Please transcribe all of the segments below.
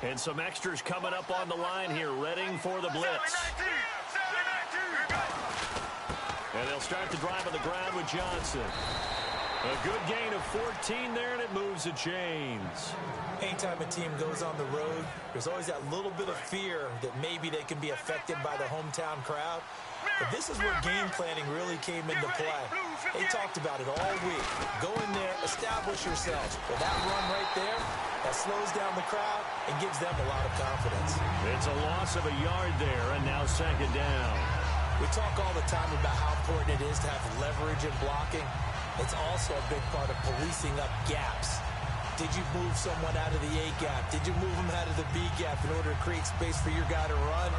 And some extras coming up on the line here, readying for the blitz. And they'll start the drive on the ground with Johnson. A good gain of 14 there, and it moves the chains. Anytime a team goes on the road, there's always that little bit of fear that maybe they can be affected by the hometown crowd. But this is where game planning really came into play. They talked about it all week. Go in there, establish yourselves. With that run right there, that slows down the crowd and gives them a lot of confidence. It's a loss of a yard there, and now second down. We talk all the time about how important it is to have leverage in blocking. It's also a big part of policing up gaps. Did you move someone out of the A gap? Did you move them out of the B gap in order to create space for your guy to run?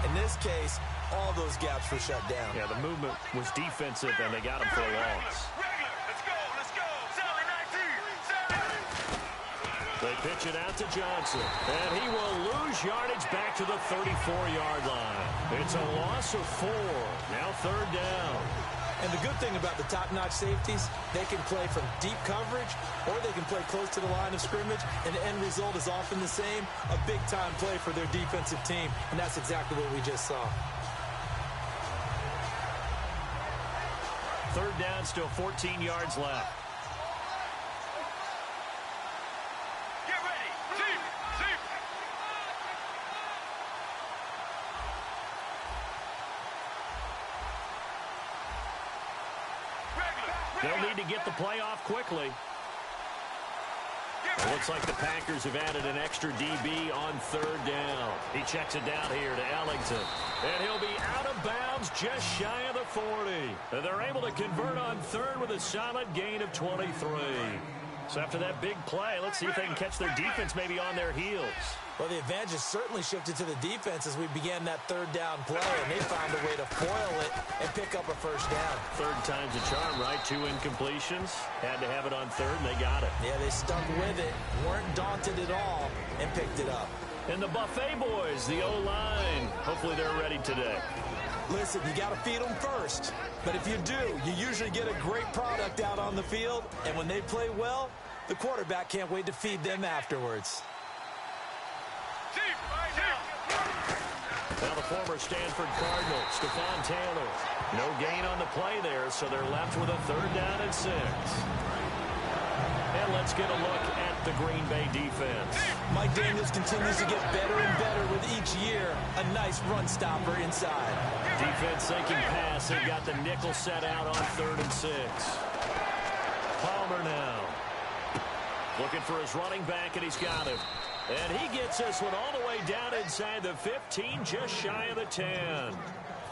In this case, all those gaps were shut down. Yeah, the movement was defensive, and they got him for a loss. They pitch it out to Johnson, and he will lose yardage back to the 34-yard line. It's a loss of 4. Now third down. And the good thing about the top-notch safeties, they can play from deep coverage or they can play close to the line of scrimmage, and the end result is often the same, a big-time play for their defensive team, and that's exactly what we just saw. Third down, still 14 yards left. They'll need to get the play off quickly. It looks like the Packers have added an extra DB on third down. He checks it down here to Ellington. And he'll be out of bounds just shy of the 40. And they're able to convert on third with a solid gain of 23. So after that big play, let's see if they can catch their defense maybe on their heels. Well, the advantage has certainly shifted to the defense as we began that third down play, and they found a way to foil it and pick up a first down. Third time's a charm, right? 2 incompletions. Had to have it on third, and they got it. Yeah, they stuck with it, weren't daunted at all, and picked it up. And the Buffet boys, the O-line, hopefully they're ready today. Listen, you got to feed them first. But if you do, you usually get a great product out on the field, and when they play well, the quarterback can't wait to feed them afterwards. Now the former Stanford Cardinal, Stephon Taylor. No gain on the play there, so they're left with a third down and 6. And let's get a look at the Green Bay defense. Mike Daniels continues to get better and better with each year. A nice run stopper inside. Defense sinking pass. They've got the nickel set out on third and 6. Palmer now. Looking for his running back, and he's got him. And he gets this one all the way down inside the 15, just shy of the 10.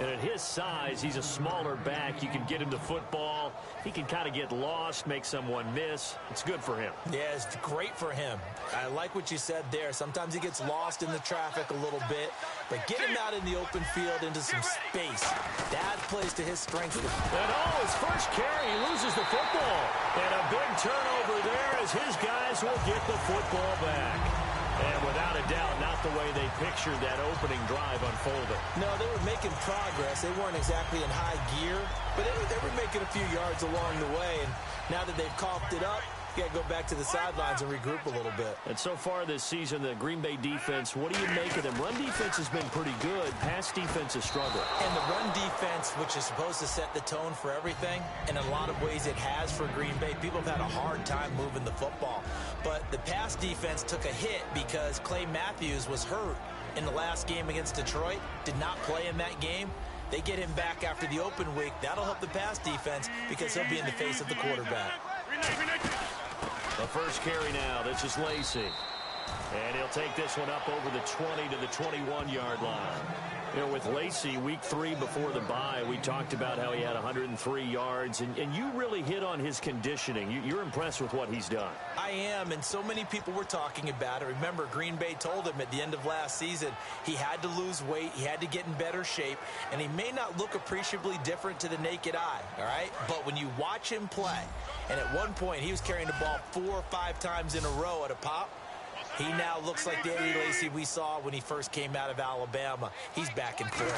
And at his size, he's a smaller back. You can get him the football. He can kind of get lost, make someone miss. It's good for him. Yeah, it's great for him. I like what you said there. Sometimes he gets lost in the traffic a little bit, but get him out in the open field into some space. That plays to his strengths. And his first carry, he loses the football. And a big turnover there as his guys will get the football back. And without a doubt, not the way they pictured that opening drive unfolding. No, they were making progress. They weren't exactly in high gear, but they were making a few yards along the way. And now that they've coughed it up, you got to go back to the sidelines and regroup a little bit. And so far this season, the Green Bay defense, what do you make of them? Run defense has been pretty good. Pass defense has struggled. And the run defense, which is supposed to set the tone for everything, in a lot of ways it has for Green Bay. People have had a hard time moving the football. But the pass defense took a hit because Clay Matthews was hurt in the last game against Detroit, did not play in that game. They get him back after the open week. That'll help the pass defense because he'll be in the face of the quarterback. The first carry now, this is Lacy. And he'll take this one up over the 20 to the 21-yard line. You know, with Lacy, week 3 before the bye, we talked about how he had 103 yards, and you really hit on his conditioning. You're impressed with what he's done. I am, and so many people were talking about it. Remember, Green Bay told him at the end of last season he had to lose weight, he had to get in better shape, and he may not look appreciably different to the naked eye, all right? But when you watch him play, and at one point he was carrying the ball 4 or 5 times in a row at a pop, he now looks like the Eddie Lacy we saw when he first came out of Alabama. He's back in form.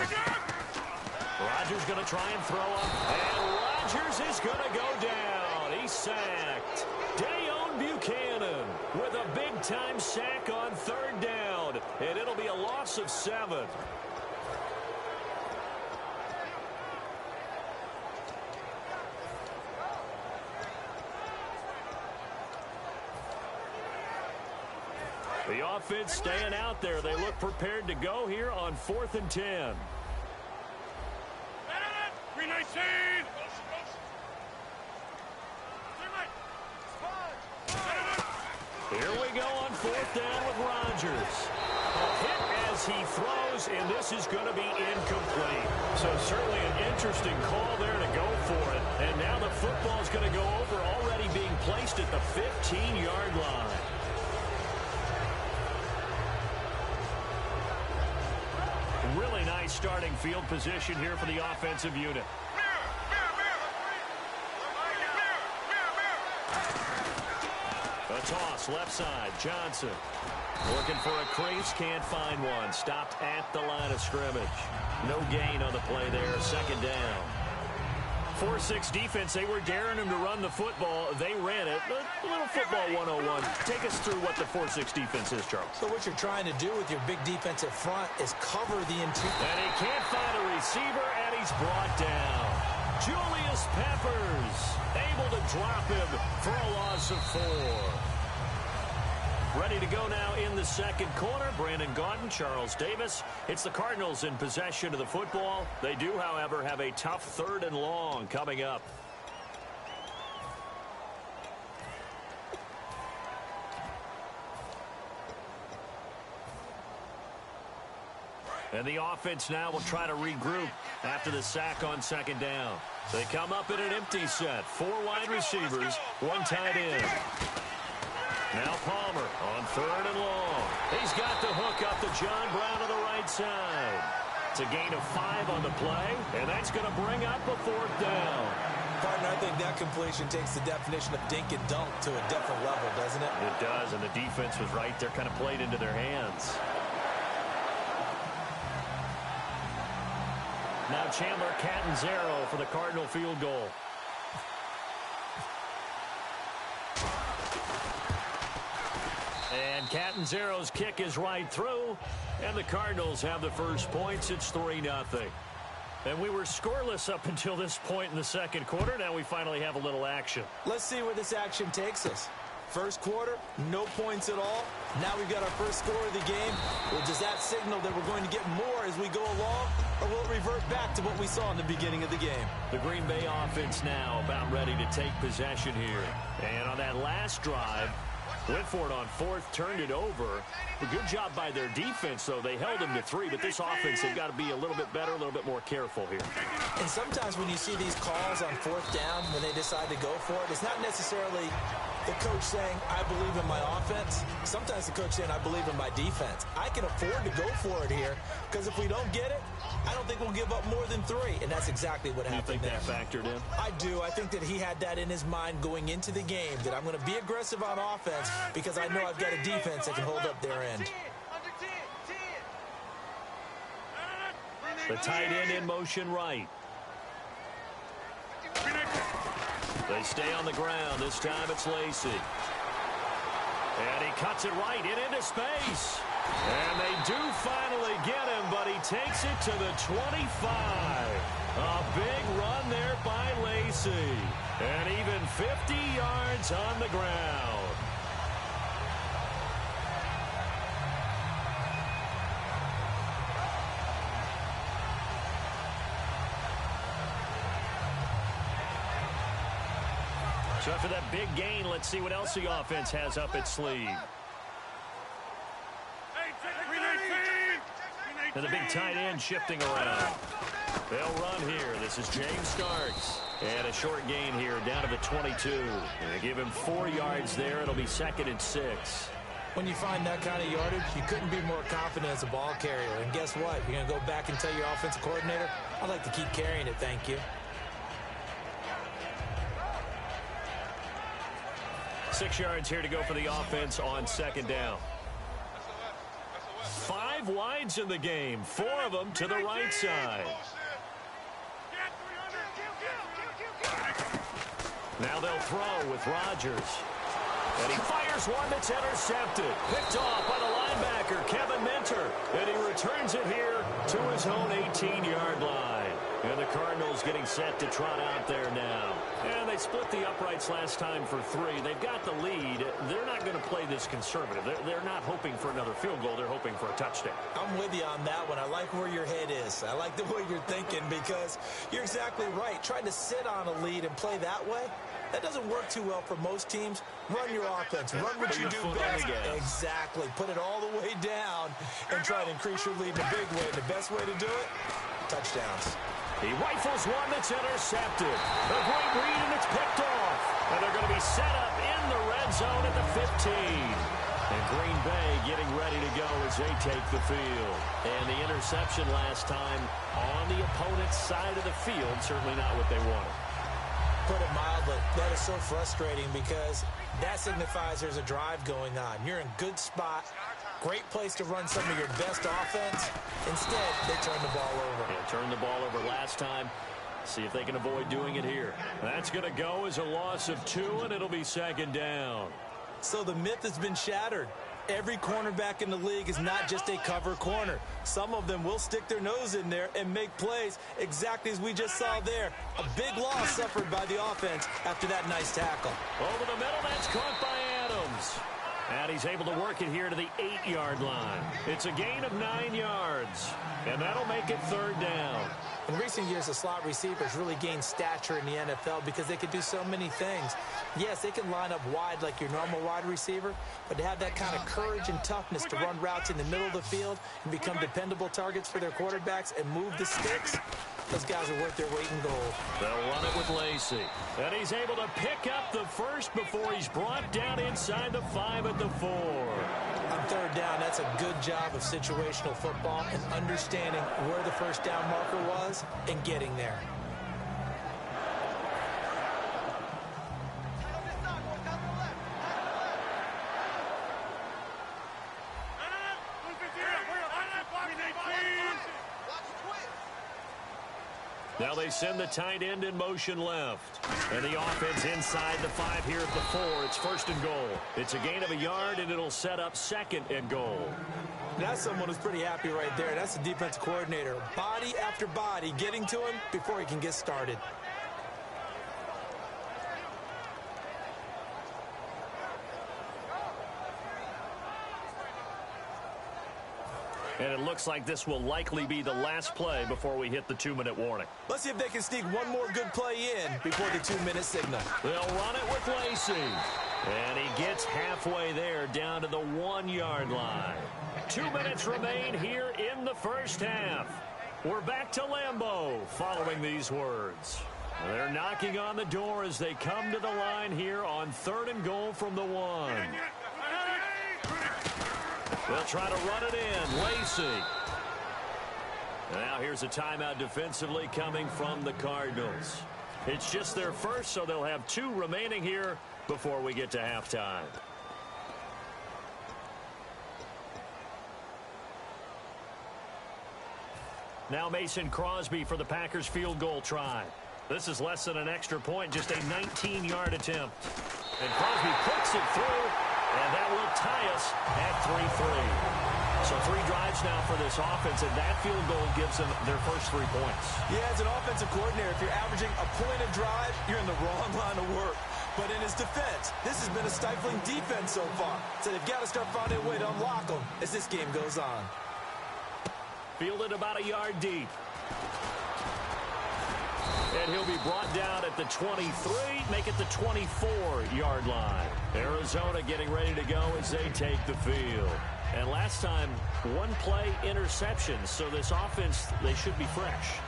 Rodgers going to try and throw him. And Rodgers is going to go down. He's sacked. Day Buchanan with a big-time sack on third down, and it'll be a loss of 7. The offense staying out there. They look prepared to go here on 4th and 10. 319. Here we go on 4th down with Rodgers. A hit as he throws, and this is going to be incomplete. So certainly an interesting call there to go for it. And now the football is going to go over, already being placed at the 15-yard line. Really nice starting field position here for the offensive unit. A toss, left side, Johnson. Looking for a crease, can't find one. Stopped at the line of scrimmage. No gain on the play there, 2nd down. 4-6 defense, they were daring him to run the football. They ran it. A little football 101. Take us through what the 4-6 defense is, Charles. So what you're trying to do with your big defensive front is cover the interior. And he can't find a receiver, and he's brought down. Julius Peppers able to drop him for a loss of 4. Ready to go now in the 2nd quarter. Brandon Gaudin, Charles Davis. It's the Cardinals in possession of the football. They do, however, have a tough 3rd and long coming up. And the offense now will try to regroup after the sack on 2nd down. They come up in an empty set. 4 wide receivers, 1 tight end. Now Palmer on 3rd and long. He's got the hook up to John Brown to the right side. It's a gain of 5 on the play, and that's going to bring up a 4th down. Partner, I think that completion takes the definition of dink and dunk to a different level, doesn't it? It does, and the defense was right there, kind of played into their hands. Now Chandler Catanzaro for the Cardinal field goal. And Catanzaro's kick is right through, and the Cardinals have the first points. It's 3-0. And we were scoreless up until this point in the 2nd quarter. Now we finally have a little action. Let's see where this action takes us. First quarter, no points at all. Now we've got our first score of the game. Well, does that signal that we're going to get more as we go along, or will it revert back to what we saw in the beginning of the game? The Green Bay offense now about ready to take possession here. And on that last drive, went for it on 4th, turned it over. A good job by their defense, though. They held them to 3, but this offense, they've got to be a little bit better, a little bit more careful here. And sometimes when you see these calls on 4th down, when they decide to go for it, it's not necessarily the coach saying, I believe in my offense. Sometimes the coach saying, I believe in my defense. I can afford to go for it here, because if we don't get it, I don't think we'll give up more than 3. And that's exactly what happened there. You think that factored in? I do. I think that he had that in his mind going into the game, that I'm going to be aggressive on offense because I know I've got a defense that can hold up their end. The tight end in motion right. They stay on the ground. This time it's Lacy. And he cuts it right into space. And they do finally get him, but he takes it to the 25. A big run there by Lacy. And even 50 yards on the ground. So after that big gain, let's see what else the offense has up its sleeve. And the big tight end shifting around. They'll run here. This is James Starks. And a short gain here down to the 22. They give him 4 yards there. It'll be 2nd and 6. When you find that kind of yardage, you couldn't be more confident as a ball carrier. And guess what? You're going to go back and tell your offensive coordinator, I'd like to keep carrying it, thank you. 6 yards here to go for the offense on 2nd down. 5 wides in the game, 4 of them to the right side. Now they'll throw with Rodgers. And he fires one that's intercepted. Picked off by the linebacker, Kevin Minter. And he returns it here to his own 18-yard line. And the Cardinals getting set to trot out there now. And they split the uprights last time for 3. They've got the lead. They're not going to play this conservative. They're not hoping for another field goal. They're hoping for a touchdown. I'm with you on that one. I like where your head is. I like the way you're thinking because you're exactly right. Trying to sit on a lead and play that way, that doesn't work too well for most teams. Run your offense. Run what you do best. Exactly. Put it all the way down and try to increase your lead in a big way. The best way to do it, touchdowns. He rifles one that's intercepted. A great read, and it's picked off. And they're going to be set up in the red zone at the 15. And Green Bay getting ready to go as they take the field. And the interception last time on the opponent's side of the field, certainly not what they wanted. Put it mildly, that is so frustrating because that signifies there's a drive going on. You're in a good spot. Great place to run some of your best offense. Instead, they turn the ball over. Yeah, turned the ball over last time. See if they can avoid doing it here. That's going to go as a loss of 2, and it'll be second down. So the myth has been shattered. Every cornerback in the league is not just a cover corner. Some of them will stick their nose in there and make plays exactly as we just saw there. A big loss suffered by the offense after that nice tackle. Over the middle, that's caught by Adams. And he's able to work it here to the 8-yard line. It's a gain of 9 yards. And that'll make it third down. In recent years, the slot receivers really gained stature in the NFL because they could do so many things. Yes, they can line up wide like your normal wide receiver, but to have that kind of courage and toughness to run routes in the middle of the field and become dependable targets for their quarterbacks and move the sticks, those guys are worth their weight in gold. They'll run it with Lacy. And he's able to pick up the first before he's brought down inside the 5 at the 4. On third down, that's a good job of situational football and understanding where the first down marker was and getting there. Now they send the tight end in motion left. And the offense inside the 5 here at the 4. It's first and goal. It's a gain of a yard, and it'll set up second and goal. That's someone who's pretty happy right there. That's the defensive coordinator. Body after body getting to him before he can get started. And it looks like this will likely be the last play before we hit the 2-minute warning. Let's see if they can sneak one more good play in before the 2-minute signal. They'll run it with Lacy. And he gets halfway there down to the 1-yard line. 2 minutes remain here in the first half. We're back to Lambeau following these words. They're knocking on the door as they come to the line here on 3rd and goal from the 1. They'll try to run it in. Lacy. Now here's a timeout defensively coming from the Cardinals. It's just their first, so they'll have 2 remaining here before we get to halftime. Now Mason Crosby for the Packers field goal try. This is less than an extra point, just a 19-yard attempt. And Crosby puts it through. And that will tie us at 3-3. So 3 drives now for this offense, and that field goal gives them their first 3 points. Yeah, as an offensive coordinator, if you're averaging a point a drive, you're in the wrong line of work. But in his defense, this has been a stifling defense so far. So they've got to start finding a way to unlock them as this game goes on. Fielded about a yard deep. And he'll be brought down at the 23, make it the 24-yard line. Arizona getting ready to go as they take the field. And last time, 1-play interception, so this offense, they should be fresh.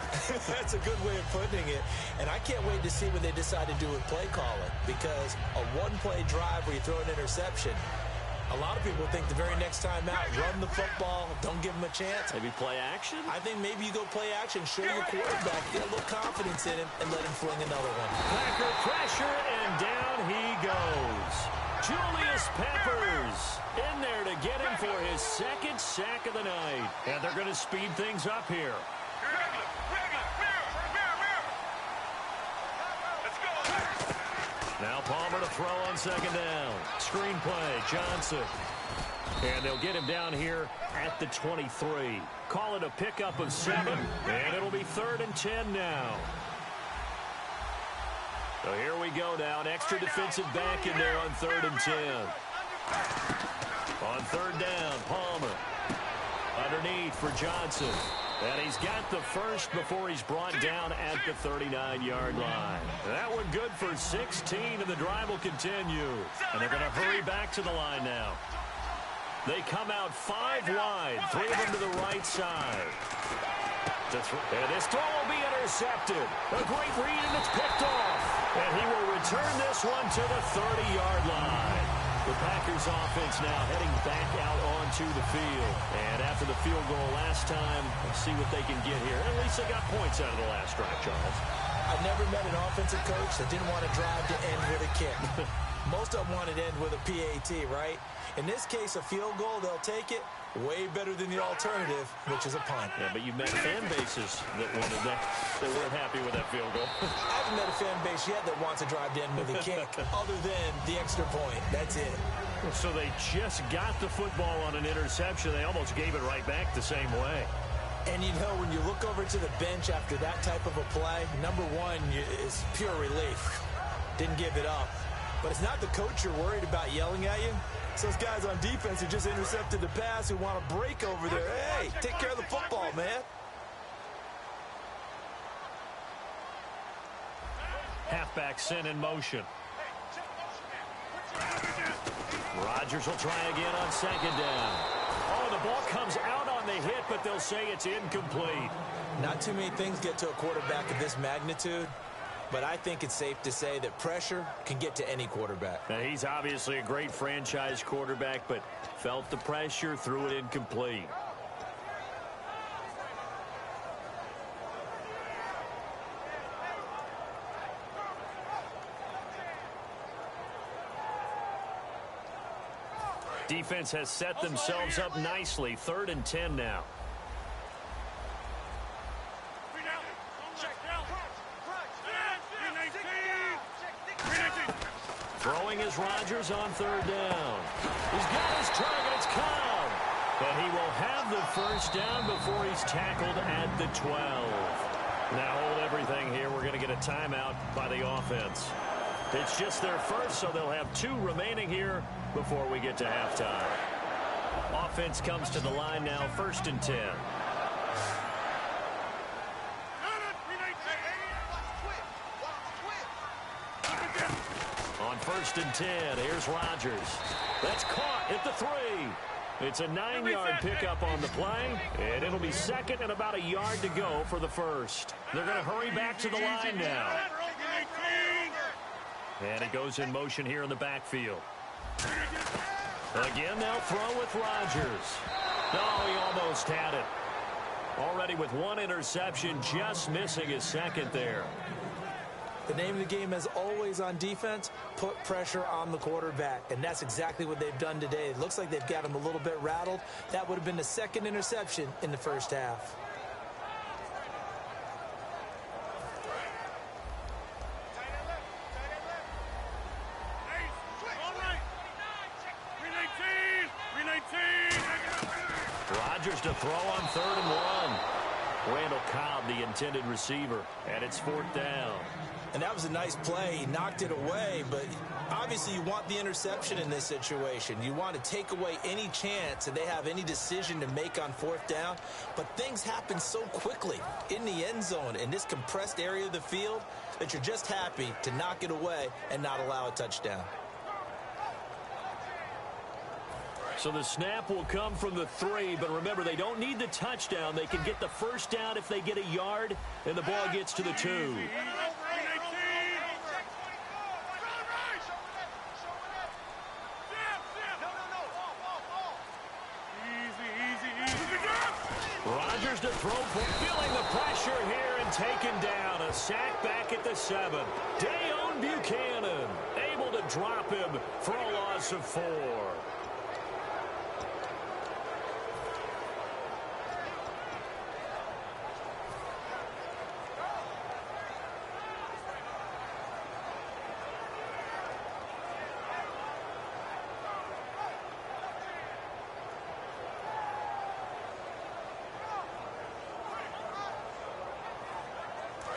That's a good way of putting it. And I can't wait to see what they decide to do with play calling, because a 1-play drive where you throw an interception, a lot of people think the very next time out, run the football, don't give them a chance. Maybe play action? I think maybe you go play action, show your quarterback, get a little confidence in him, and let him fling another one. Packer pressure, and down he goes. Julius Peppers in there to get him for his 2nd sack of the night. And they're going to speed things up here. Now Palmer to throw on second down. Screen play, Johnson. And they'll get him down here at the 23. Call it a pickup of 7, and it'll be 3rd and 10 now. So here we go now. An extra defensive back in there on 3rd and 10. On 3rd down, Palmer. Underneath for Johnson. And he's got the first before he's brought down at the 39-yard line. That one good for 16, and the drive will continue. And they're going to hurry back to the line now. They come out 5 wide, 3 of them to the right side. And this throw will be intercepted. A great read, and it's picked off. And he will return this one to the 30-yard line. The Packers offense now heading back out onto the field. And after the field goal last time, let's see what they can get here. At least they got points out of the last drive, Charles. I've never met an offensive coach that didn't want to drive to end with a kick. Most of them want to end with a PAT, right? In this case, a field goal, they'll take it. Way better than the alternative, which is a punt. Yeah, but you've met fan bases that wanted that. They weren't happy with that field goal. I haven't met a fan base yet that wants to drive to end with a kick, other than the extra point. That's it. So they just got the football on an interception. They almost gave it right back the same way. And you know, when you look over to the bench after that type of a play, number one is pure relief. Didn't give it up. But it's not the coach you're worried about yelling at you. It's those guys on defense who just intercepted the pass who want to break over there. Hey, take care of the football, man. Halfback sent in motion. Rodgers will try again on second down. Oh, the ball comes out on the hit, but they'll say it's incomplete. Not too many things get to a quarterback of this magnitude, but I think it's safe to say that pressure can get to any quarterback. Now, he's obviously a great franchise quarterback, but felt the pressure, threw it incomplete. Defense has set themselves up nicely. 3rd and 10 now. Throwing is Rodgers on 3rd down. He's got his target. It's Cobb. But he will have the first down before he's tackled at the 12. Now hold everything here. We're going to get a timeout by the offense. It's just their first, so they'll have 2 remaining here before we get to halftime. Offense comes to the line now, 1st and 10. On 1st and 10, here's Rodgers. That's caught at the 3. It's a 9-yard pickup on the play, and it'll be 2nd and about a yard to go for the first. They're going to hurry back to the line now. And it goes in motion here in the backfield. Again, they'll throw with Rodgers. Oh, he almost had it. Already with 1 interception, just missing his 2nd there. The name of the game, as always on defense, put pressure on the quarterback. And that's exactly what they've done today. It looks like they've got him a little bit rattled. That would have been the 2nd interception in the first half. Rodgers to throw on 3rd and 1. Randall Cobb, the intended receiver, and it's 4th down. And that was a nice play. He knocked it away, but obviously you want the interception in this situation. You want to take away any chance that they have any decision to make on 4th down. But things happen so quickly in the end zone in this compressed area of the field that you're just happy to knock it away and not allow a touchdown. So the snap will come from the 3, but remember, they don't need the touchdown. They can get the first down if they get a yard, and the ball gets to the 2. Rodgers to throw, feeling the pressure here and taken down. A sack back at the 7. Dayon Buchanan able to drop him for a loss of 4.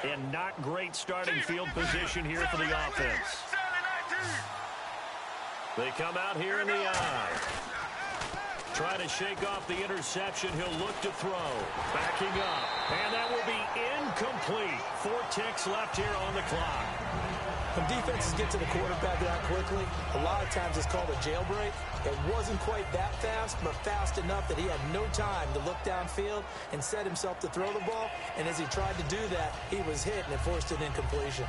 And not great starting field position here for the offense. They come out here in the eye. Trying to shake off the interception. He'll look to throw. Backing up. And that will be incomplete. 4 ticks left here on the clock. When defenses get to the quarterback that quickly, a lot of times it's called a jailbreak. It wasn't quite that fast, but fast enough that he had no time to look downfield and set himself to throw the ball. And as he tried to do that, he was hit and it forced an incompletion.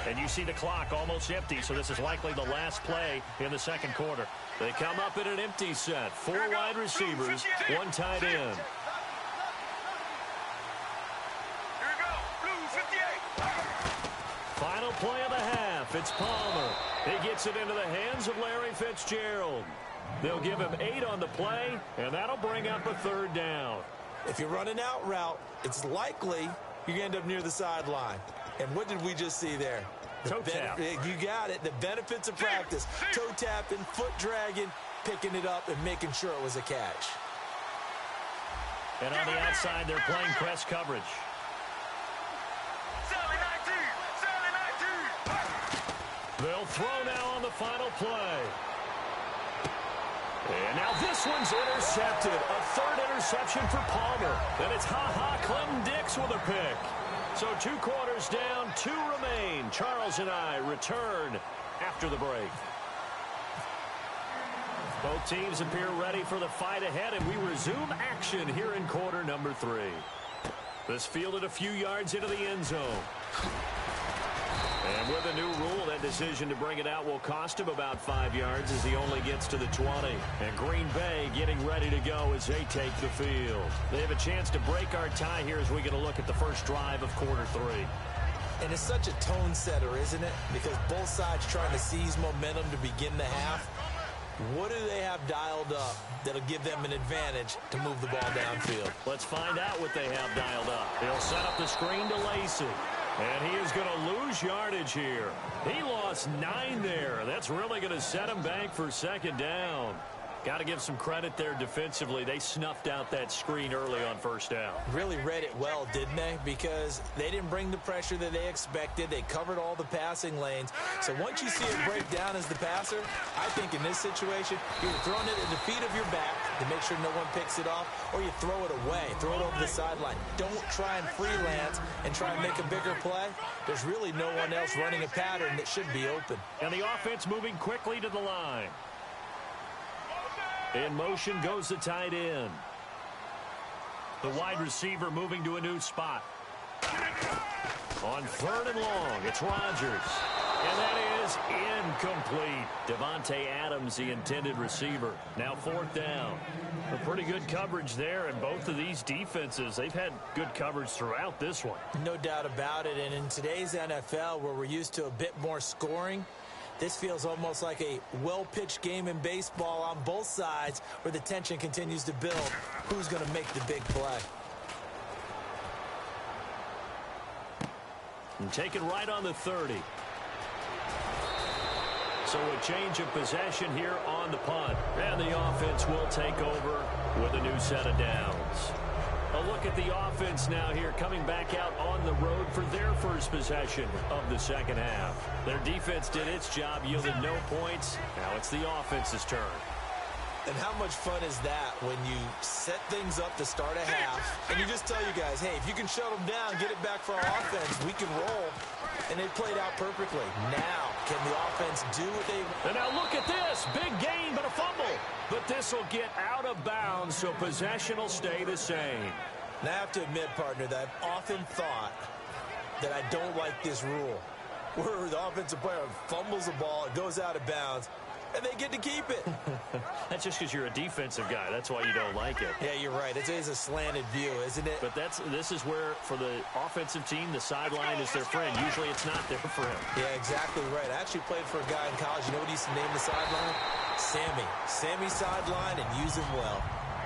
And you see the clock almost empty, so this is likely the last play in the second quarter. They come up in an empty set. 4 wide receivers, 1 tight end. Final play of the half. It's Palmer. He gets it into the hands of Larry Fitzgerald. They'll give him 8 on the play, and that'll bring up a 3rd down. If you're running out route, it's likely you're going to end up near the sideline. And what did we just see there? Toe tap. You got it. The benefits of practice. Toe tapping, foot dragging, picking it up, and making sure it was a catch. And on the outside, they're playing press coverage. They'll throw now on the final play. And now this one's intercepted. A 3rd interception for Palmer. And it's Clem Dix with a pick. So 2 quarters down, 2 remain. Charles and I return after the break. Both teams appear ready for the fight ahead, and we resume action here in quarter number 3. This fielded a few yards into the end zone. And with a new rule, that decision to bring it out will cost him about 5 yards as he only gets to the 20. And Green Bay getting ready to go as they take the field. They have a chance to break our tie here as we get a look at the first drive of quarter 3. And it's such a tone setter, isn't it? Because both sides trying to seize momentum to begin the half. What do they have dialed up that'll give them an advantage to move the ball downfield? Let's find out what they have dialed up. He'll set up the screen to Lacey. And he is going to lose yardage here. He lost 9 there. That's really going to set him back for 2nd down. Got to give some credit there defensively. They snuffed out that screen early on 1st down. Really read it well, didn't they? Because they didn't bring the pressure that they expected. They covered all the passing lanes. So once you see it break down as the passer, I think in this situation, you're throwing it at the feet of your back to make sure no one picks it off, or you throw it away, throw it over the sideline. Don't try and freelance and try and make a bigger play. There's really no one else running a pattern that should be open. And the offense moving quickly to the line. In motion goes the tight end. The wide receiver moving to a new spot. On 3rd and long, it's Rodgers. And that is incomplete. Devontae Adams, the intended receiver. Now 4th down. A pretty good coverage there, and both of these defenses, they've had good coverage throughout this one. No doubt about it, and in today's NFL, where we're used to a bit more scoring, this feels almost like a well-pitched game in baseball on both sides where the tension continues to build. Who's going to make the big play? And take it right on the 30. So a change of possession here on the punt. And the offense will take over with a new set of downs. A look at the offense now here, coming back out on the road for their first possession of the second half. Their defense did its job, yielded no points. Now it's the offense's turn. And how much fun is that when you set things up to start a half, and you just tell you guys, hey, if you can shut them down, get it back for our offense, we can roll. And it played out perfectly. Now, can the offense do what they want? And now look at this. Big gain, but a fumble. But this will get out of bounds, so possession will stay the same. And I have to admit, partner, that I've often thought that I don't like this rule, where the offensive player fumbles the ball, it goes out of bounds, and they get to keep it. That's just because you're a defensive guy. That's why you don't like it. Yeah, you're right. It is a slanted view, isn't it? But this is where, for the offensive team, the sideline is their friend. Usually it's not there for him. Yeah, exactly right. I actually played for a guy in college. You know what he used to name the sideline? Sammy. Sammy sideline, and use him well.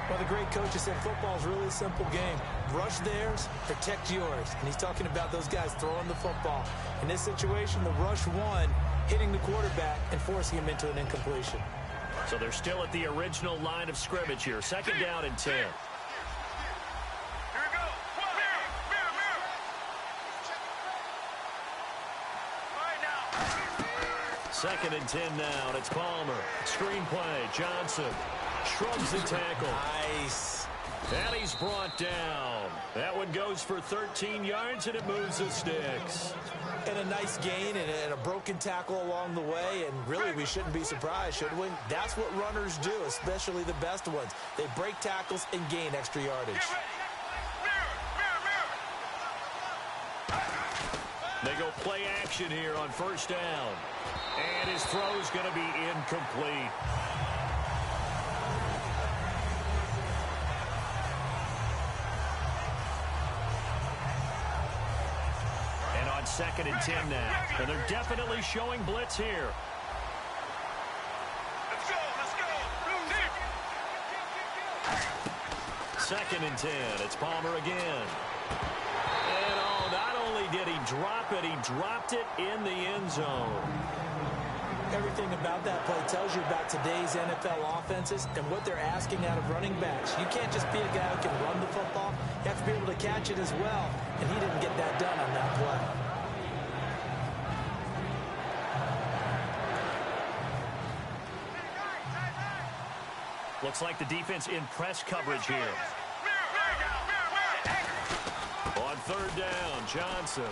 Well, the great coach has said football is really a simple game. Rush theirs, protect yours. And he's talking about those guys throwing the football. In this situation, the rush won, hitting the quarterback and forcing him into an incompletion. So they're still at the original line of scrimmage here. 2nd down and 10. 2nd and 10 now, and it's Palmer. Screen play, Johnson shrugs the tackle. Nice. And he's brought down. That one goes for 13 yards, and it moves the sticks. And a nice gain and a broken tackle along the way, and really we shouldn't be surprised, should we? That's what runners do, especially the best ones. They break tackles and gain extra yardage. They go play action here on 1st down. And his throw's going to be incomplete. And on 2nd and 10 now. And they're definitely showing blitz here. Let's go. 2nd and 10. It's Palmer again. And not only did he drop it, he dropped it in the end zone. Everything about that play tells you about today's NFL offenses and what they're asking out of running backs. You can't just be a guy who can run the football. You have to be able to catch it as well, and he didn't get that done on that play. Looks like the defense in press coverage here. On 3rd down, Johnson.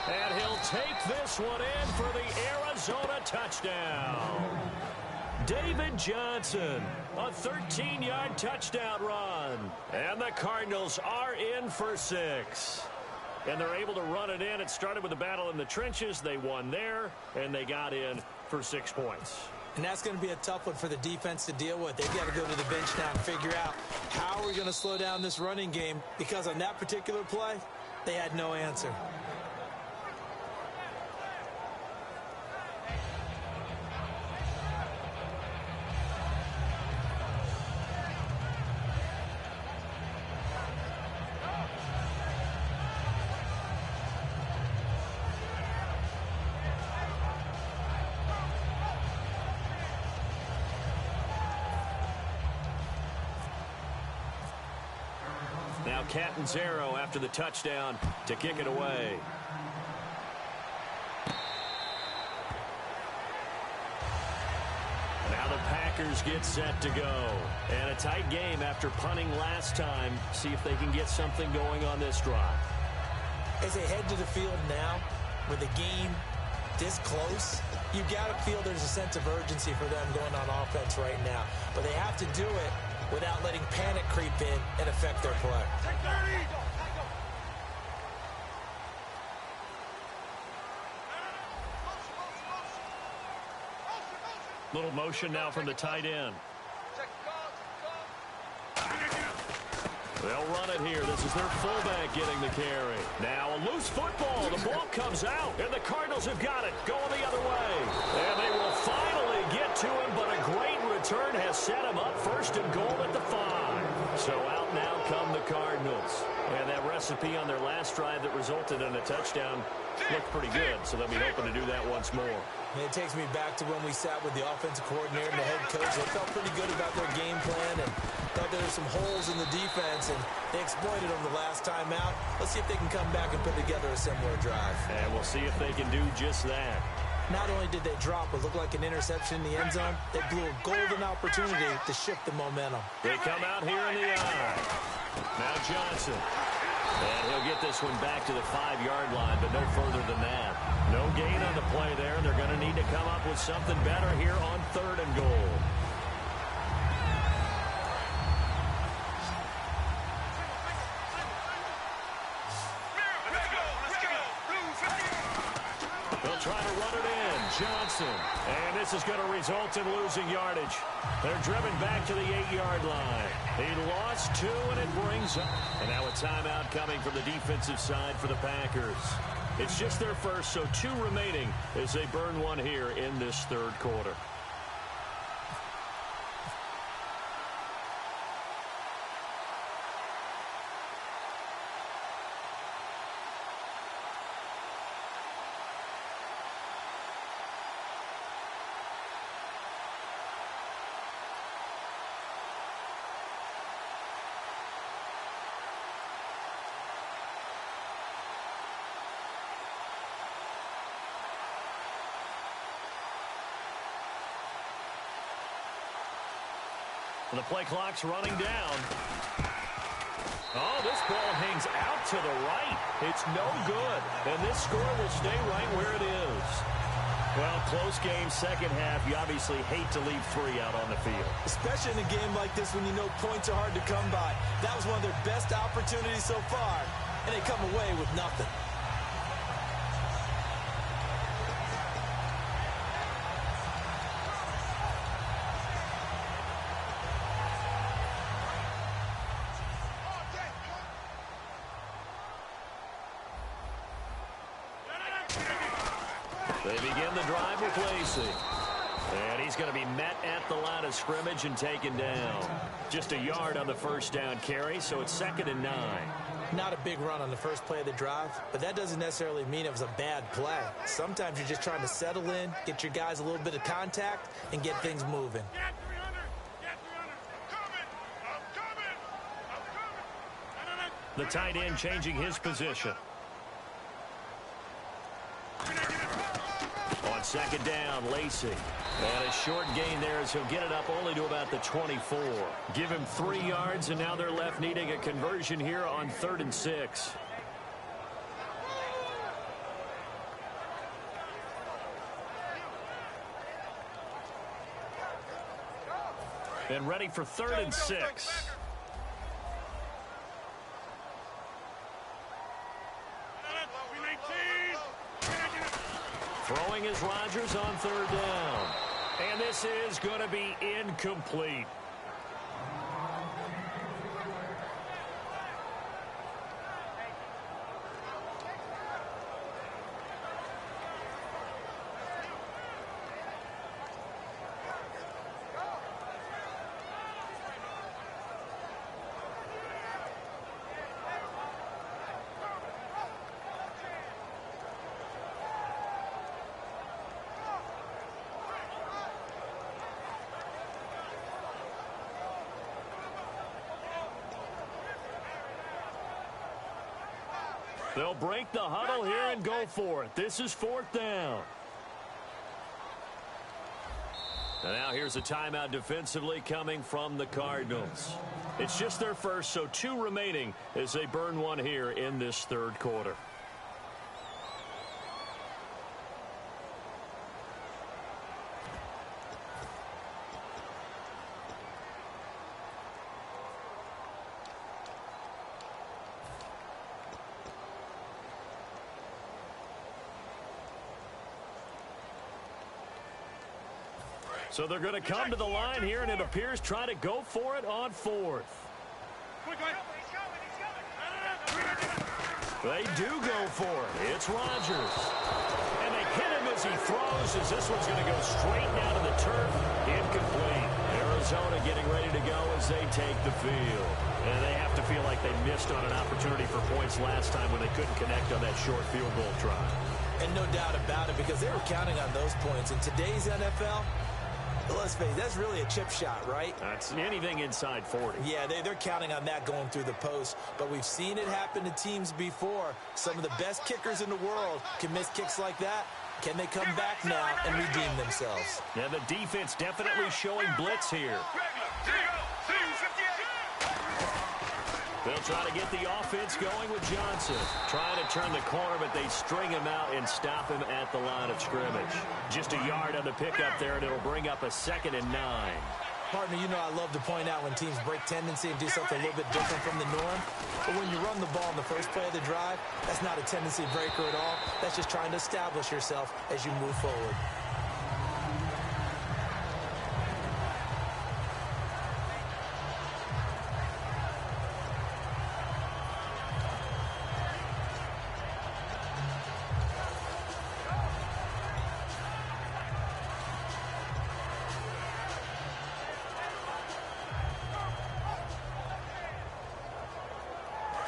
And he'll take this one in for the Arizona touchdown. David Johnson, a 13-yard touchdown run. And the Cardinals are in for 6. And they're able to run it in. It started with a battle in the trenches. They won there, and they got in for 6 points. And that's going to be a tough one for the defense to deal with. They've got to go to the bench now and figure out how are we going to slow down this running game, because on that particular play, they had no answer. Now Catanzaro after the touchdown to kick it away. Now the Packers get set to go. And a tight game after punting last time. See if they can get something going on this drive. As they head to the field now, with the game this close, you've got to feel there's a sense of urgency for them going on offense right now. But they have to do it without letting panic creep in and affect their play. Little motion now from the tight end. They'll run it here. This is their fullback getting the carry. Now a loose football. The ball comes out, and the Cardinals have got it. Going the other way. And they will finally get to him, but a great return has set him up 1st and goal at the 5. So out now come the Cardinals. And that recipe on their last drive that resulted in a touchdown looked pretty good, so they'll be hoping to do that once more. And it takes me back to when we sat with the offensive coordinator and the head coach. They felt pretty good about their game plan and thought there were some holes in the defense, and they exploited them the last time out. Let's see if they can come back and put together a similar drive. And we'll see if they can do just that. Not only did they drop what looked like an interception in the end zone, they blew a golden opportunity to shift the momentum. They come out here in the eye. Now Johnson. And he'll get this one back to the 5-yard line, but no further than that. No gain on the play there. They're going to need to come up with something better here on 3rd and goal. They'll try to run it in. Johnson. And this is going to result in losing yardage. They're driven back to the 8-yard line. He lost 2, and it brings up. And now a timeout coming from the defensive side for the Packers. It's just their first, so 2 remaining as they burn one here in this 3rd quarter. The play clock's running down. Oh, this ball hangs out to the right. It's no good. And this score will stay right where it is. Well, close game, second half. You obviously hate to leave 3 out on the field. Especially in a game like this when you know points are hard to come by. That was one of their best opportunities so far, and they come away with nothing. They begin the drive with Lacey. And he's going to be met at the line of scrimmage and taken down. Just a yard on the first down carry, so it's 2nd and 9. Not a big run on the first play of the drive, but that doesn't necessarily mean it was a bad play. Sometimes you're just trying to settle in, get your guys a little bit of contact, and get things moving. The tight end changing his position. On 2nd down, Lacey. And a short gain there as he'll get it up only to about the 24. Give him 3 yards, and now they're left needing a conversion here on 3rd and 6. And ready for 3rd and 6. Throwing is Rodgers on 3rd down. And this is going to be incomplete. They'll break the huddle here and go for it. This is 4th down. And now here's a timeout defensively coming from the Cardinals. It's just their first, so 2 remaining as they burn one here in this 3rd quarter. So they're going to come to the line here, and it appears trying to go for it on 4th. They do go for it. It's Rodgers. And they hit him as he throws, as this one's going to go straight down to the turf. Incomplete. Arizona getting ready to go as they take the field. And they have to feel like they missed on an opportunity for points last time when they couldn't connect on that short field goal try. And no doubt about it, because they were counting on those points. In today's NFL, let's face it, that's really a chip shot, right? That's anything inside 40. Yeah, they're counting on that going through the post. But we've seen it happen to teams before. Some of the best kickers in the world can miss kicks like that. Can they come back now and redeem themselves? Yeah, the defense definitely showing blitz here. They'll try to get the offense going with Johnson. Trying to turn the corner, but they string him out and stop him at the line of scrimmage. Just a yard on the pickup there, and it'll bring up a 2nd and 9. Partner, you know I love to point out when teams break tendency and do something a little bit different from the norm. But when you run the ball in the first play of the drive, that's not a tendency breaker at all. That's just trying to establish yourself as you move forward.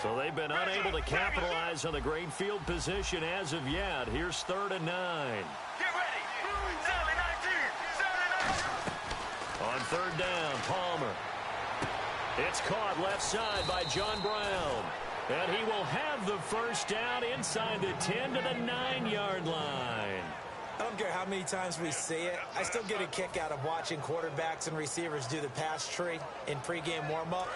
So they've been unable to capitalize on the great field position as of yet. Here's 3rd and 9. Get ready. 7-19. On 3rd down, Palmer. It's caught left side by John Brown. And he will have the first down inside the 10 to the 9-yard line. I don't care how many times we see it. I still get a kick out of watching quarterbacks and receivers do the pass tree in pregame warm-up.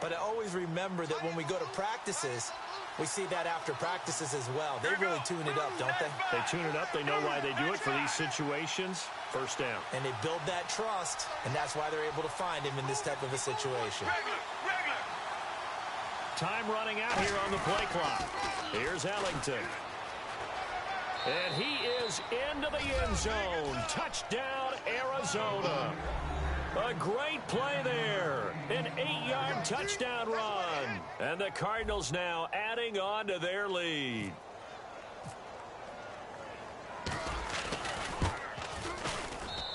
But I always remember that when we go to practices, we see that after practices as well. They really tune it up, don't they? They tune it up. They know why they do it for these situations. First down. And they build that trust, and that's why they're able to find him in this type of a situation. Time running out here on the play clock. Here's Ellington. And he is into the end zone. Touchdown, Arizona. A great play there. An 8-yard touchdown run. And the Cardinals now adding on to their lead.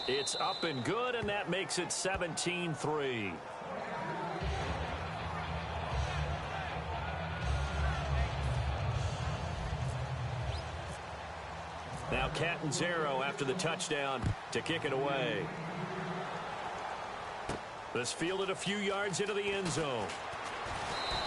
It's up and good, and that makes it 17-3. Now Catanzaro after the touchdown to kick it away. This fielded a few yards into the end zone.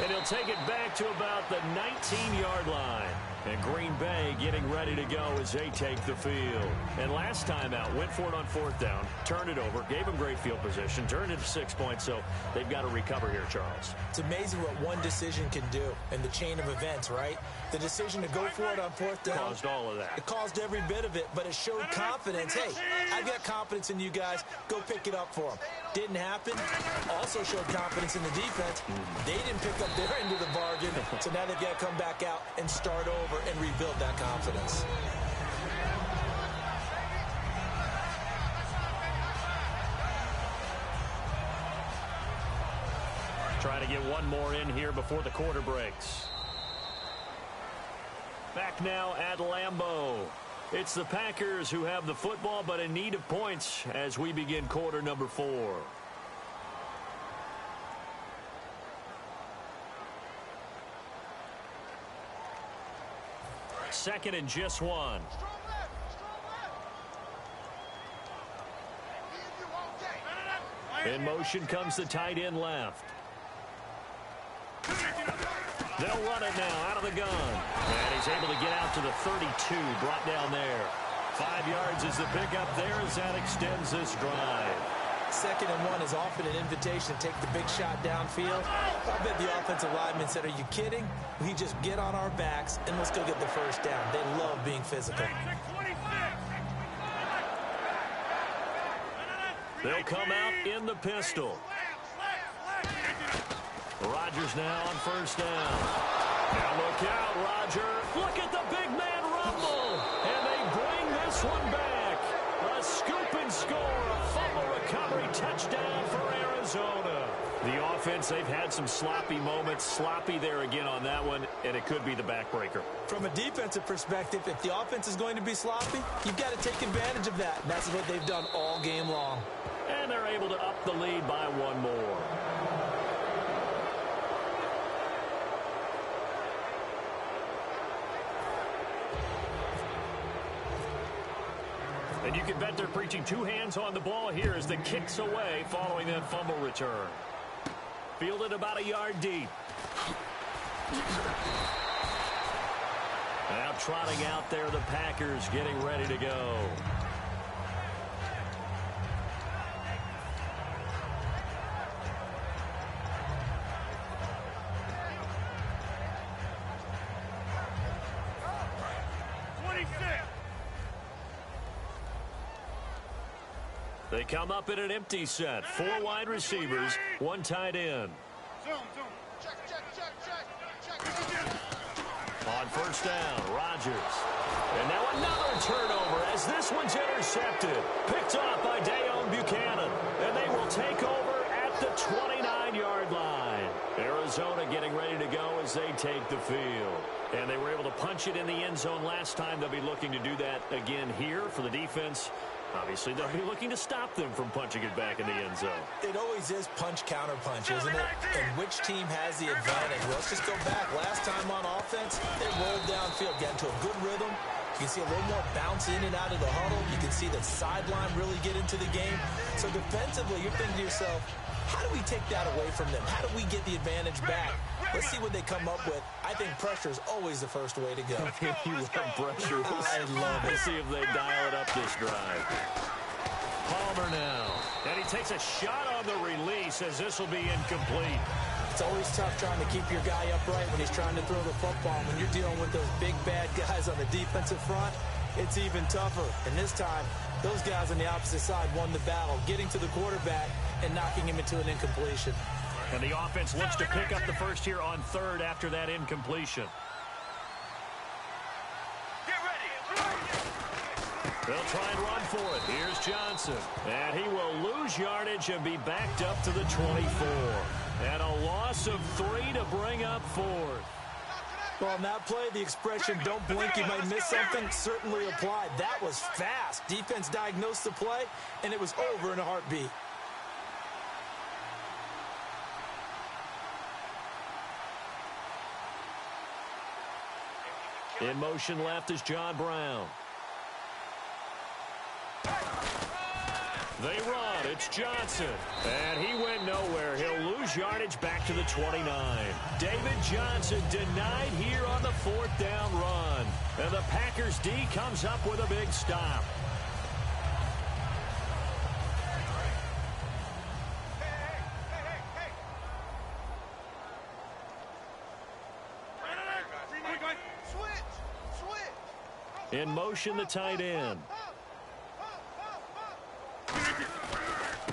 And he'll take it back to about the 19-yard line. And Green Bay getting ready to go as they take the field. And last time out, went for it on fourth down, turned it over, gave them great field position, turned it to 6 points, so they've got to recover here, Charles. It's amazing what one decision can do in the chain of events, right? The decision to go for it on fourth down. Caused all of that. It caused every bit of it, but it showed confidence. Hey, I've got confidence in you guys. Go pick it up for them. Didn't happen. Also showed confidence in the defense. They didn't pick up their end of the bargain, so now they've got to come back out and start over and rebuild that confidence. Trying to get one more in here before the quarter breaks. Back now at Lambeau. It's the Packers who have the football, but in need of points as we begin quarter number 4. Second and just 1. In motion comes the tight end left. They'll run it now out of the gun. And he's able to get out to the 32, brought down there. 5 yards is the pickup there as that extends this drive. Second and 1 is often an invitation to take the big shot downfield. I bet the offensive lineman said, are you kidding? We just get on our backs and let's go get the first down. They love being physical. They'll come out in the pistol. Rodgers now on first down. Now look out, Roger. Look at the big man rumble. And they bring this one back. A scoop and score. A fumble recovery touchdown for Arizona. The offense, they've had some sloppy moments. Sloppy there again on that one, and it could be the backbreaker. From a defensive perspective, if the offense is going to be sloppy, you've got to take advantage of that. And that's what they've done all game long. And they're able to up the lead by one more. And you can bet they're preaching 2 hands on the ball here as the kick's away following that fumble return. Fielded about a yard deep. Now trotting out there, the Packers getting ready to go. They come up in an empty set. 4 wide receivers, 1 tight end. On first down, Rodgers. And now another turnover as this one's intercepted. Picked off by Dayon Buchanan. And they will take over at the 29-yard line. Arizona getting ready to go as they take the field. And they were able to punch it in the end zone last time. They'll be looking to do that again here for the defense. Obviously, they'll be looking to stop them from punching it back in the end zone. It always is punch-counter-punch, isn't it? And which team has the advantage? Well, let's just go back. Last time on offense, they rolled downfield, got into a good rhythm. You can see a little more bounce in and out of the huddle. You can see the sideline really get into the game. So defensively, you're thinking to yourself, how do we take that away from them? How do we get the advantage back? Let's see what they come up with. I think pressure is always the first way to go. You love pressure. I love it. We'll see if they dial it up this drive. Palmer now. And he takes a shot on the release as this will be incomplete. It's always tough trying to keep your guy upright when he's trying to throw the football. When you're dealing with those big, bad guys on the defensive front, it's even tougher. And this time, those guys on the opposite side won the battle, getting to the quarterback and knocking him into an incompletion. And the offense looks to pick up the first here on third after that incompletion. Get ready. They'll try and run for it. Here's Johnson. And he will lose yardage and be backed up to the 24. And a loss of 3 to bring up fourth. Well, on that play, the expression, don't blink, you might miss something, certainly applied. That was fast. Defense diagnosed the play, and it was over in a heartbeat. In motion left is John Brown. They run. It's Johnson. And he went nowhere. He'll lose yardage back to the 29. David Johnson denied here on the fourth down run. And the Packers D comes up with a big stop. In motion, the tight end.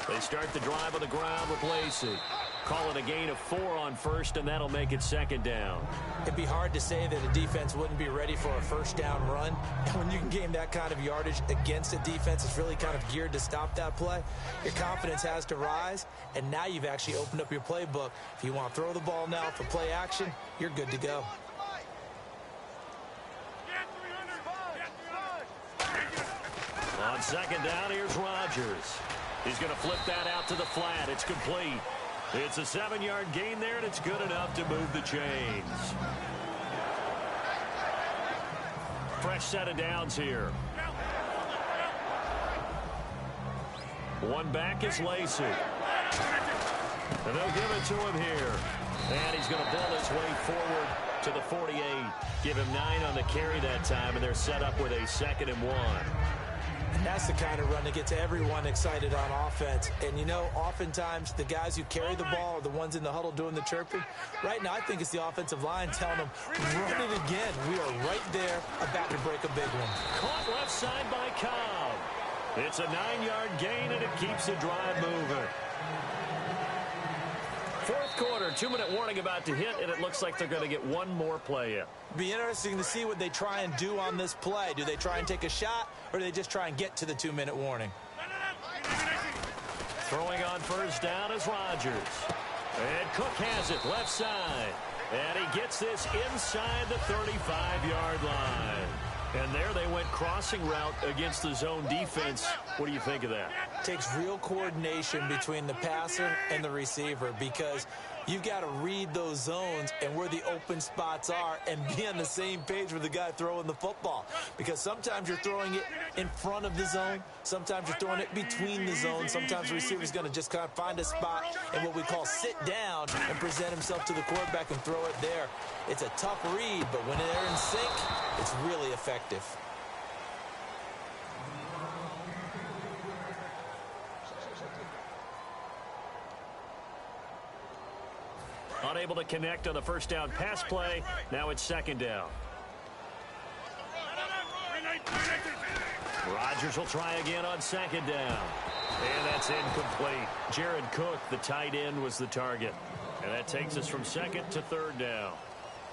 They start the drive on the ground with Lacey. Call it a gain of 4 on first, and that'll make it second down. It'd be hard to say that a defense wouldn't be ready for a first down run. And when you can gain that kind of yardage against a defense that's really kind of geared to stop that play, your confidence has to rise, and now you've actually opened up your playbook. If you want to throw the ball now for play action, you're good to go. On second down, here's Rodgers. He's going to flip that out to the flat. It's complete. It's a 7-yard gain there, and it's good enough to move the chains. Fresh set of downs here. One back is Lacey. And they'll give it to him here. And he's going to ball his way forward to the 48. Give him 9 on the carry that time, and they're set up with a 2nd and 1. And that's the kind of run that gets everyone excited on offense. And, you know, oftentimes the guys who carry the ball are the ones in the huddle doing the chirping. Right now, I think it's the offensive line telling them, run it again. We are right there about to break a big one. Caught left side by Cobb. It's a 9-yard gain, and it keeps the drive moving. Fourth quarter, 2-minute warning about to hit, and it looks like they're going to get one more play in. Be interesting to see what they try and do on this play. Do they try and take a shot, or do they just try and get to the 2-minute warning? Throwing on first down is Rodgers. And Cook has it left side. And he gets this inside the 35-yard line. And there they went crossing route against the zone defense. What do you think of that? Takes real coordination between the passer and the receiver, because you've got to read those zones and where the open spots are and be on the same page with the guy throwing the football. Because sometimes you're throwing it in front of the zone. Sometimes you're throwing it between the zones. Sometimes the receiver's going to just kind of find a spot and what we call sit down and present himself to the quarterback and throw it there. It's a tough read, but when they're in sync, it's really effective. Unable to connect on the first down pass play. Now it's second down. Rodgers will try again on second down. And that's incomplete. Jared Cook, the tight end, was the target. And that takes us from second to third down.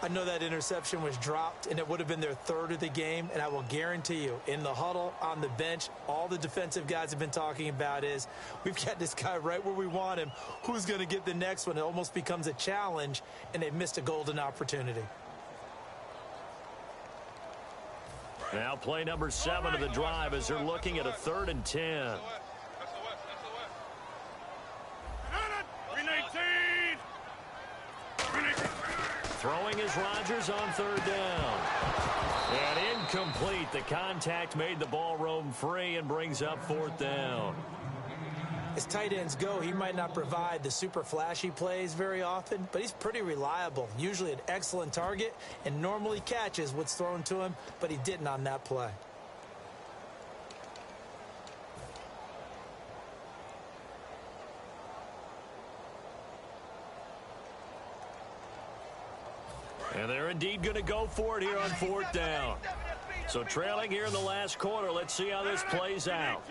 I know that interception was dropped, and it would have been their third of the game, and I will guarantee you, in the huddle, on the bench, all the defensive guys have been talking about is, we've got this guy right where we want him. Who's going to get the next one? It almost becomes a challenge, and they've missed a golden opportunity. Now play number 7 of the drive as they're looking at a 3rd and 10. Throwing is Rodgers on third down. And incomplete. The contact made the ball roam free and brings up 4th down. As tight ends go, he might not provide the super flashy plays very often, but he's pretty reliable, usually an excellent target, and normally catches what's thrown to him, but he didn't on that play. And they're indeed going to go for it here on 4th down. So trailing here in the last quarter, let's see how this plays out.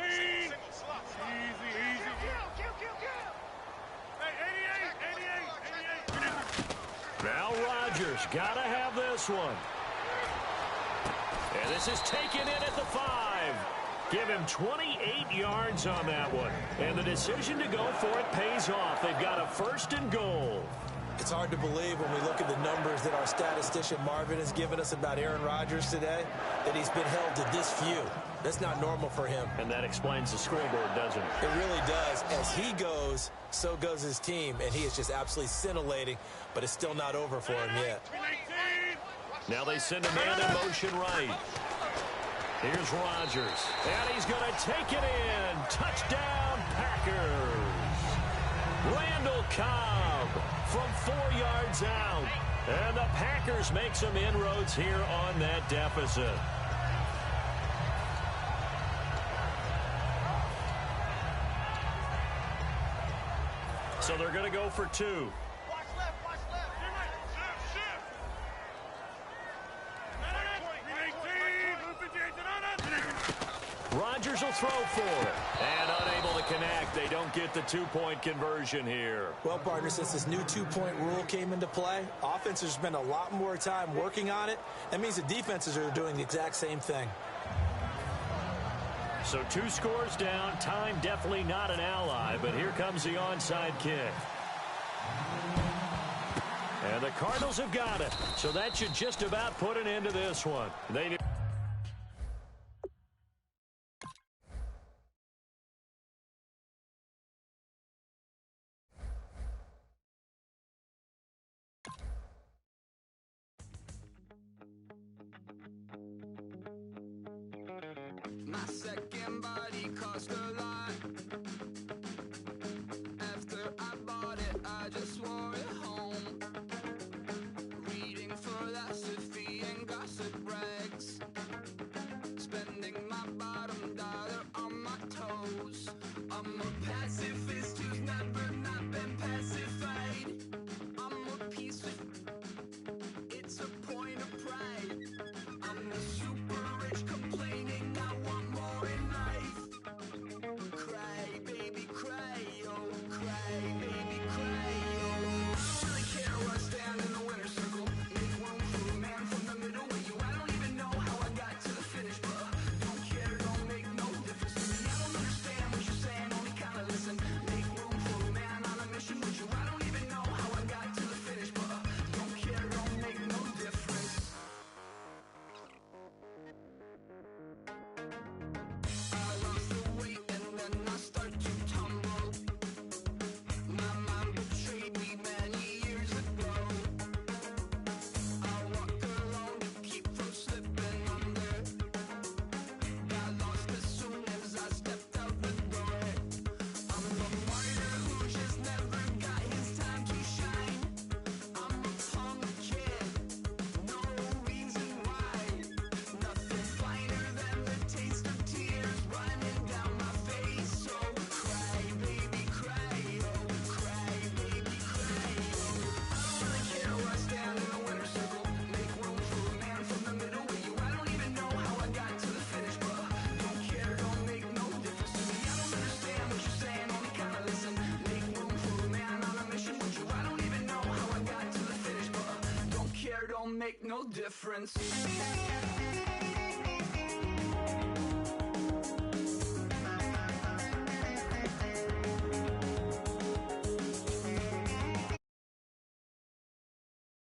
Now Rodgers got to have this one. And this is taken in at the 5. Give him 28 yards on that one. And the decision to go for it pays off. They've got a 1st and goal. It's hard to believe when we look at the numbers that our statistician Marvin has given us about Aaron Rodgers today, that he's been held to this few. That's not normal for him. And that explains the scoreboard, doesn't it? It really does. As he goes, so goes his team, and he is just absolutely scintillating, but it's still not over for him yet. Now they send a man in motion right. Here's Rodgers, and he's going to take it in. Touchdown, Packers. Randall Cobb from 4 yards out. And the Packers make some inroads here on that deficit. So they're going to go for 2. Rodgers will throw for it. And unable to connect. They don't get the 2-point conversion here. Well, partner, since this new 2-point rule came into play, offenses spend a lot more time working on it. That means the defenses are doing the exact same thing. So 2 scores down. Time definitely not an ally, but here comes the onside kick. And the Cardinals have got it. So that should just about put an end to this one. They need my second body cost a lot. After I bought it, I just wore it home. Reading philosophy and gossip rags. Spending my bottom dollar on my toes. I'm a pacifist who's never not been pacified. I'm a piece of... It's a point of pride. I'm the super rich complaining I want more in life. Cry, baby, cry, oh, cry, baby, cry, oh. I really care where I stand in the winner's circle. Make room for a man from the middle with you. I don't even know how I got to the finish, but don't care, don't make no difference to me. I don't understand what you're saying, only kinda listen. Make room for a man on a mission with you. I don't even know how I got to the finish, but don't care, don't make no difference. I lost the weight and then I start to tumble. My mind betrayed me many years ago. I walk alone to keep from slipping under. Got lost as soon as I stepped out the door. I'm the martyr who just never got his time to shine. I'm a punk kid, no reason why. Nothing finer than the taste of tears running down my face. So cry, baby, cry, oh, cry, baby, cry, oh. I don't really care where I stand in the winner's circle. Make room for a man from the middle with you. I don't even know how I got to the finish, but don't care, don't make no difference to me. I don't understand what you're saying, only kinda listen. Make room for a man on a mission with you. I don't even know how I got to the finish, but don't care, don't make no difference.